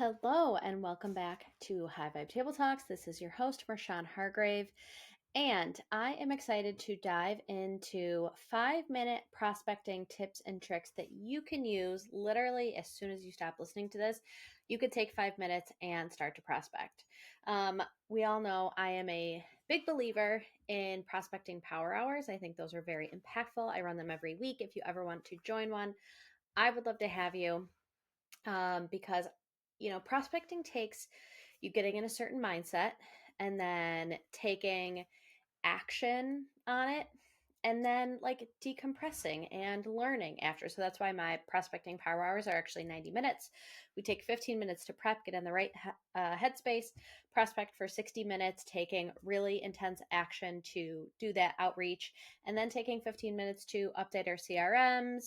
Hello and welcome back to High Vibe Table Talks. This is your host, Marshawn Hargrave, and I am excited to dive into 5-minute prospecting tips and tricks that you can use literally as soon as you stop listening to this. You could take 5 minutes and start to prospect. We all know I am a big believer in prospecting power hours. I think those are very impactful. I run them every week. If you ever want to join one, I would love to have you because prospecting takes you getting in a certain mindset and then taking action on it and then like decompressing and learning after. So that's why my prospecting power hours are actually 90 minutes. We take 15 minutes to prep, get in the right headspace, prospect for 60 minutes, taking really intense action to do that outreach, and then taking 15 minutes to update our CRMs,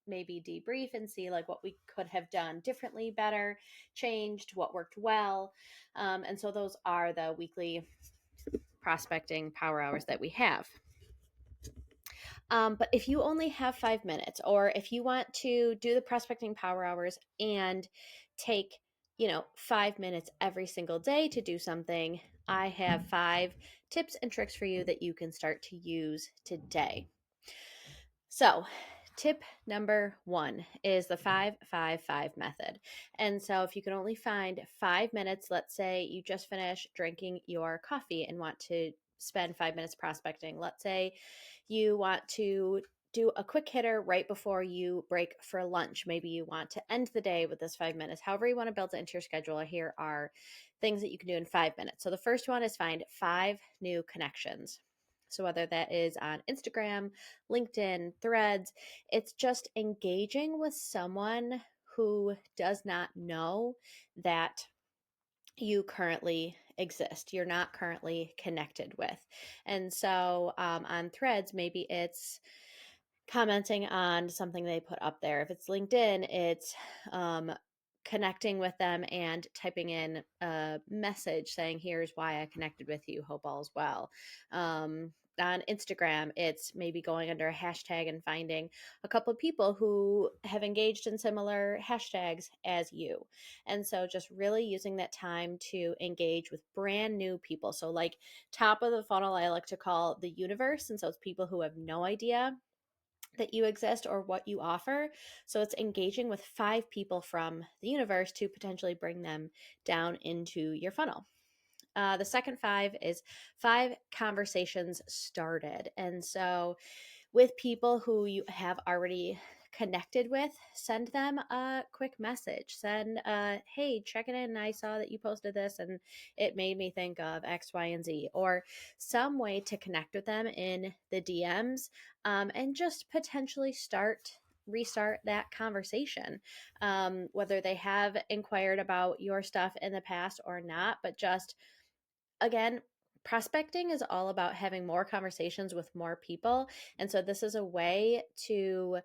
maybe debrief and see like what we could have done differently, better, changed, what worked well. And so those are the weekly prospecting power hours that we have. But if you only have 5 minutes, or if you want to do the prospecting power hours and take 5 minutes every single day to do something, I have 5 tips and tricks for you that you can start to use today. So tip number 1 is the 5-5-5 method. And so if you can only find 5 minutes, let's say you just finished drinking your coffee and want to spend 5 minutes prospecting. Let's say you want to do a quick hitter right before you break for lunch. Maybe you want to end the day with this 5 minutes. However you want to build it into your schedule, here are things that you can do in 5 minutes. So the first one is find 5 new connections. So whether that is on Instagram, LinkedIn, Threads, it's just engaging with someone who does not know that you currently exist, you're not currently connected with. And so on Threads, maybe it's commenting on something they put up there. If it's LinkedIn, it's connecting with them and typing in a message saying, here's why I connected with you. Hope all is well. On Instagram, it's maybe going under a hashtag and finding a couple of people who have engaged in similar hashtags as you. And so just really using that time to engage with brand new people. So like top of the funnel, I like to call the universe. And so it's people who have no idea that you exist or what you offer. So it's engaging with 5 people from the universe to potentially bring them down into your funnel. The second 5 is 5 conversations started. And so with people who you have already connected with, send them a quick message. Send hey, check it in. I saw that you posted this and it made me think of X, Y, and Z, or some way to connect with them in the DMs, and just potentially restart that conversation, whether they have inquired about your stuff in the past or not. But just again, prospecting is all about having more conversations with more people. And so this is a way to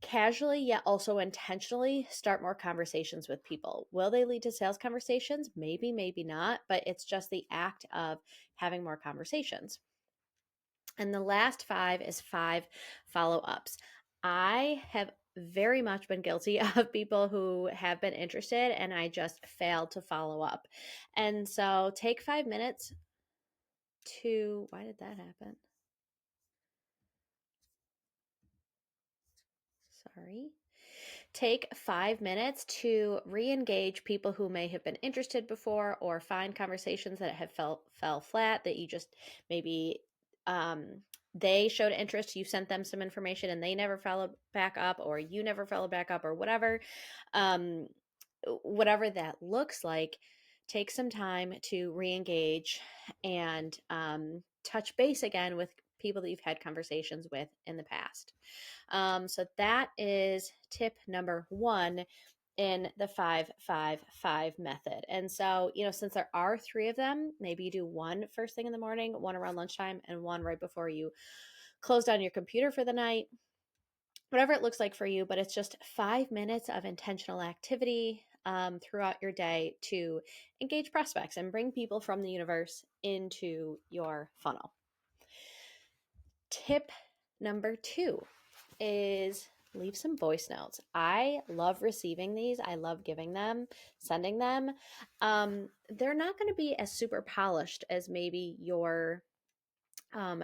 casually yet also intentionally start more conversations with people. Will they lead to sales conversations? Maybe, maybe not, but it's just the act of having more conversations. And the last 5 is 5 follow-ups. I have very much been guilty of people who have been interested and I just failed to follow up. And so take 5 minutes to, why did that happen? Sorry. Take 5 minutes to re-engage people who may have been interested before, or find conversations that have fell flat, that you just maybe they showed interest, you sent them some information and they never followed back up, or you never followed back up, or whatever. Whatever that looks like, take some time to re-engage and touch base again with people that you've had conversations with in the past. So that is tip number 1 in the 5-5-5 method. And so, since there are 3 of them, maybe you do one first thing in the morning, one around lunchtime, and one right before you close down your computer for the night. Whatever it looks like for you, but it's just 5 minutes of intentional activity throughout your day to engage prospects and bring people from the universe into your funnel. Tip number 2 is leave some voice notes. I love receiving these. I love giving them, sending them. They're not going to be as super polished as maybe your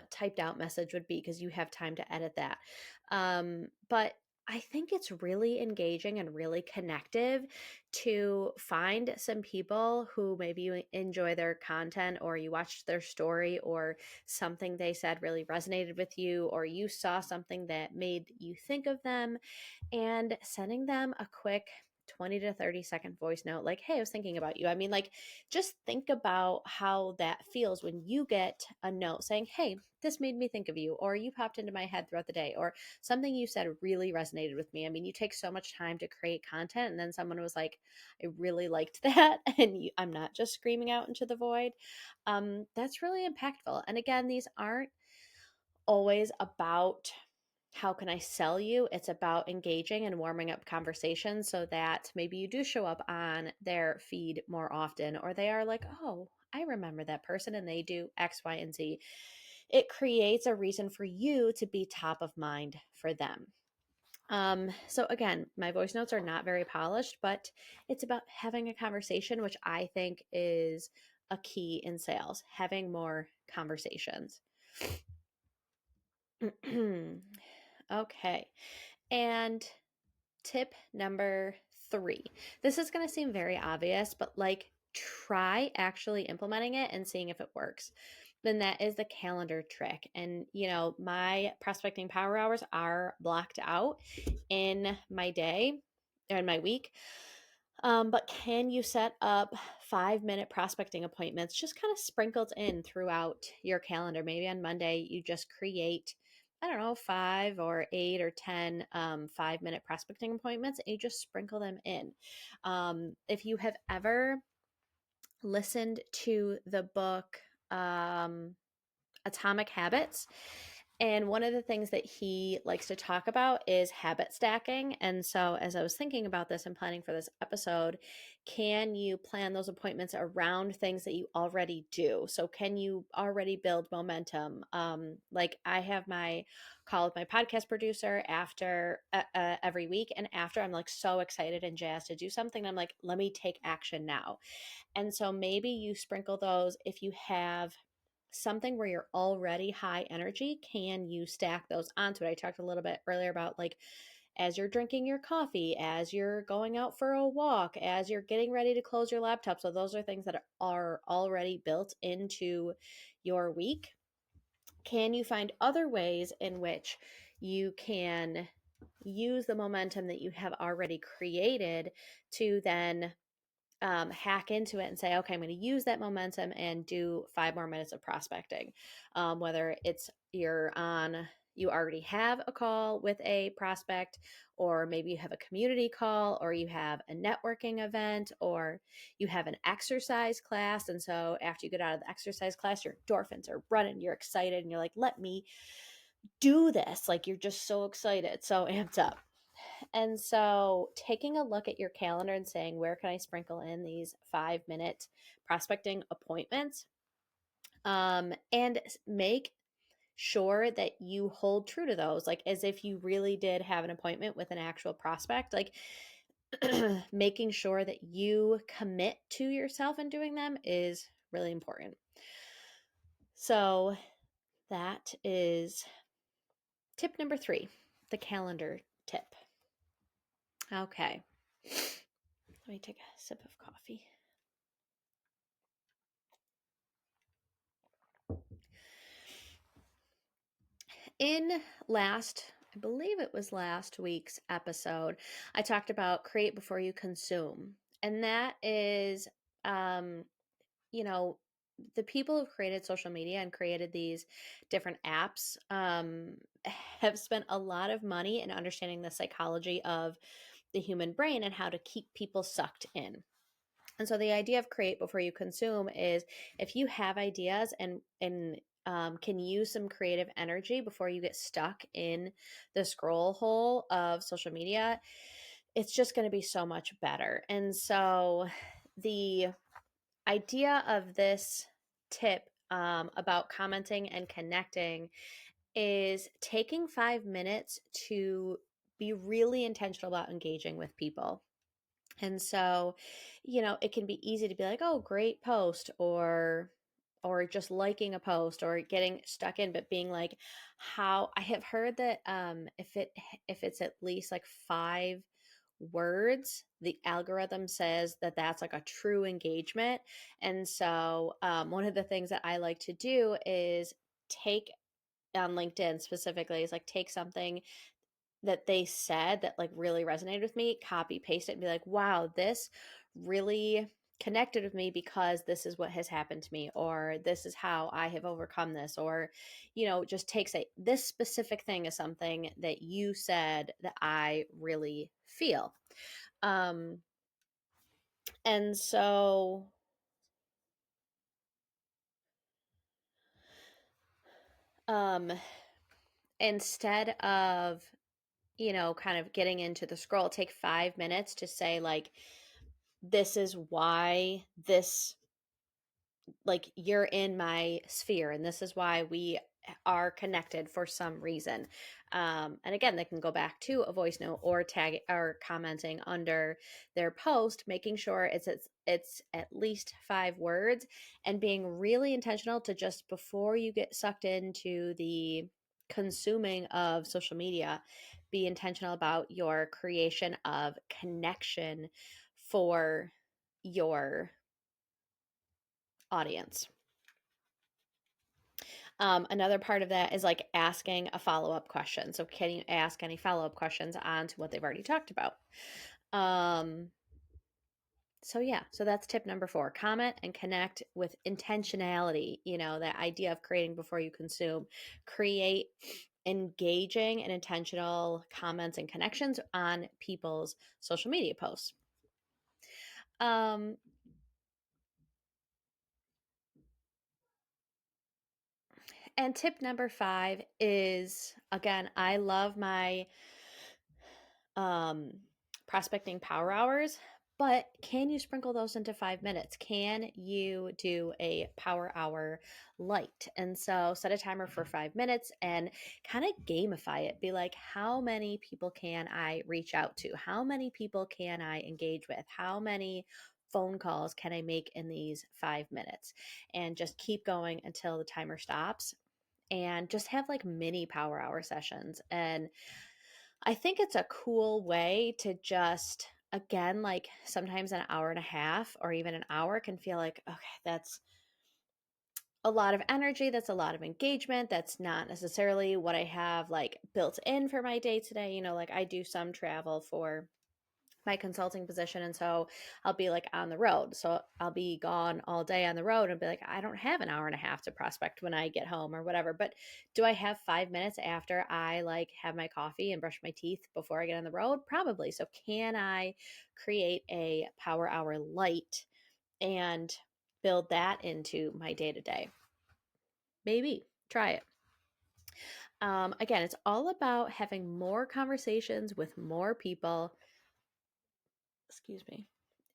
typed out message would be because you have time to edit that. But I think it's really engaging and really connective to find some people who maybe you enjoy their content, or you watched their story, or something they said really resonated with you, or you saw something that made you think of them, and sending them a quick 20 to 30-second voice note like, hey, I was thinking about you. I mean, like, just think about how that feels when you get a note saying, hey, this made me think of you, or you popped into my head throughout the day, or something you said really resonated with me. I mean, you take so much time to create content, and then someone was like, I really liked that, and I'm not just screaming out into the void. That's really impactful. And again, these aren't always about how can I sell you? It's about engaging and warming up conversations so that maybe you do show up on their feed more often, or they are like, oh, I remember that person and they do X, Y, and Z. It creates a reason for you to be top of mind for them. So again, my voice notes are not very polished, but it's about having a conversation, which I think is a key in sales, having more conversations. Okay. And tip number 3. This is going to seem very obvious, but like, try actually implementing it and seeing if it works. Then that is the calendar trick. And, my prospecting power hours are blocked out in my day or in my week. But can you set up 5-minute prospecting appointments just kind of sprinkled in throughout your calendar? Maybe on Monday, you just create, I don't know, 5 or 8 or 10 5-minute prospecting appointments, and you just sprinkle them in. If you have ever listened to the book Atomic Habits, and one of the things that he likes to talk about is habit stacking. And so, as I was thinking about this and planning for this episode, can you plan those appointments around things that you already do? So, can you already build momentum? Like, I have my call with my podcast producer after every week. And after, I'm like so excited and jazzed to do something. I'm like, let me take action now. And so, maybe you sprinkle those if you have something where you're already high energy. Can you stack those onto it? I talked a little bit earlier about, like, as you're drinking your coffee, as you're going out for a walk, as you're getting ready to close your laptop. So those are things that are already built into your week. Can you find other ways in which you can use the momentum that you have already created to then hack into it and say, okay, I'm going to use that momentum and do 5 more minutes of prospecting. Whether it's you already have a call with a prospect, or maybe you have a community call, or you have a networking event, or you have an exercise class. And so after you get out of the exercise class, your endorphins are running, you're excited, and you're like, let me do this. Like, you're just so excited, so amped up. And so taking a look at your calendar and saying, where can I sprinkle in these 5-minute prospecting appointments? And make sure that you hold true to those, like as if you really did have an appointment with an actual prospect, like making sure that you commit to yourself in doing them is really important. So that is tip number 3, the calendar tip. Okay. Let me take a sip of coffee. I believe it was last week's episode, I talked about create before you consume. And that is, um, you know, the people who've created social media and created these different apps have spent a lot of money in understanding the psychology of the human brain and how to keep people sucked in. And so the idea of create before you consume is, if you have ideas and can use some creative energy before you get stuck in the scroll hole of social media, it's just going to be so much better. And so the idea of this tip about commenting and connecting is taking 5 minutes to be really intentional about engaging with people. And so, it can be easy to be like, oh, great post, or just liking a post or getting stuck in, but being like, how I have heard that if it's at least like 5 words, the algorithm says that that's like a true engagement. And so one of the things that I like to do is take on LinkedIn specifically is like take something that they said that like really resonated with me, copy paste it and be like, wow, this really connected with me because this is what has happened to me, or this is how I have overcome this, or just take say this specific thing is something that you said that I really feel. And so um instead of kind of getting into the scroll, take 5 minutes to say like, this is why this, like, you're in my sphere and this is why we are connected for some reason. And again, they can go back to a voice note or tag or commenting under their post, making sure it's at least 5 words, and being really intentional to just before you get sucked into the consuming of social media, be intentional about your creation of connection for your audience. Another part of that is like asking a follow-up question. So can you ask any follow-up questions on to what they've already talked about? So yeah, so that's tip number 4. Comment and connect with intentionality. That idea of creating before you consume. Create engaging and intentional comments and connections on people's social media posts. And tip number 5 is, again, I love my prospecting power hours, but can you sprinkle those into 5 minutes? Can you do a power hour light? And so set a timer for 5 minutes and kind of gamify it. Be like, how many people can I reach out to? How many people can I engage with? How many phone calls can I make in these 5 minutes? And just keep going until the timer stops, and just have like mini power hour sessions. And I think it's a cool way to just, again, like sometimes an hour and a half or even an hour can feel like, okay, that's a lot of energy. That's a lot of engagement. That's not necessarily what I have like built in for my day today. Like I do some travel for my consulting position, and so I'll be like on the road, so I'll be gone all day on the road and be like, I don't have an hour and a half to prospect when I get home or whatever. But do I have 5 minutes after I like have my coffee and brush my teeth before I get on the road? Probably. So can I create a power hour light and build that into my day to day? Maybe try it. Again, it's all about having more conversations with more people, excuse me,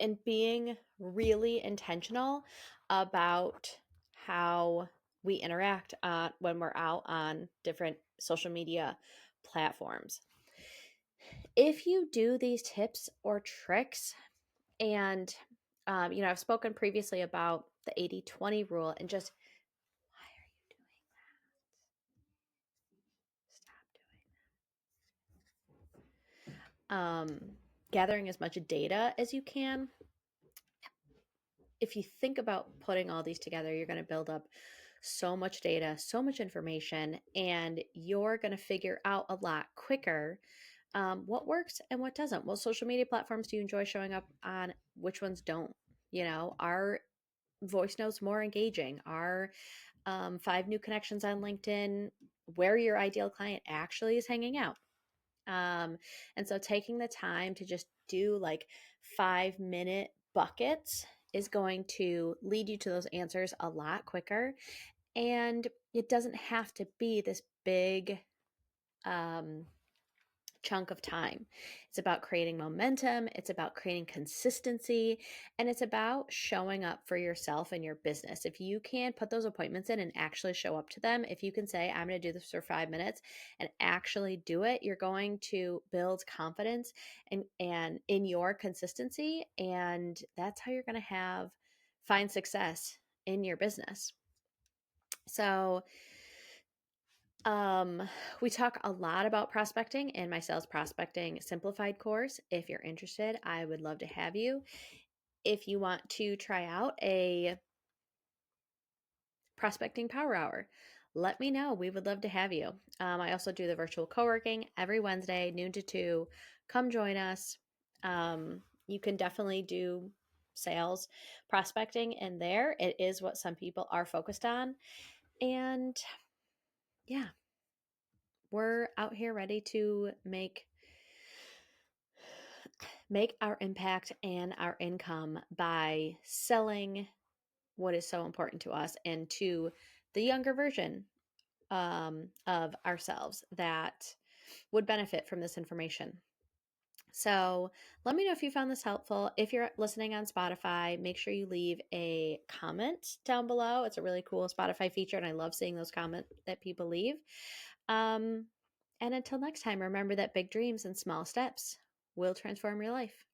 and being really intentional about how we interact when we're out on different social media platforms. If you do these tips or tricks, and I've spoken previously about the 80-20 rule, and just, why are you doing that? Stop doing that. Gathering as much data as you can. If you think about putting all these together, you're going to build up so much data, so much information, and you're going to figure out a lot quicker what works and what doesn't. What social media platforms do you enjoy showing up on? Which ones don't? Are voice notes more engaging? Are 5 new connections on LinkedIn where your ideal client actually is hanging out? And so taking the time to just do like 5-minute buckets is going to lead you to those answers a lot quicker. And it doesn't have to be this big chunk of time. It's about creating momentum, it's about creating consistency, and it's about showing up for yourself and your business. If you can put those appointments in and actually show up to them, if you can say, I'm going to do this for 5 minutes and actually do it, you're going to build confidence and in your consistency. And that's how you're going to find success in your business. So, we talk a lot about prospecting in my Sales Prospecting Simplified course. If you're interested, I would love to have you. If you want to try out a prospecting power hour, let me know. We would love to have you. I also do the virtual co-working every Wednesday, noon to 2. Come join us. You can definitely do sales prospecting in there. It is what some people are focused on. And yeah, we're out here ready to make our impact and our income by selling what is so important to us and to the younger version of ourselves that would benefit from this information. So let me know if you found this helpful. If you're listening on Spotify, make sure you leave a comment down below. It's a really cool Spotify feature, and I love seeing those comments that people leave. And until next time, remember that big dreams and small steps will transform your life.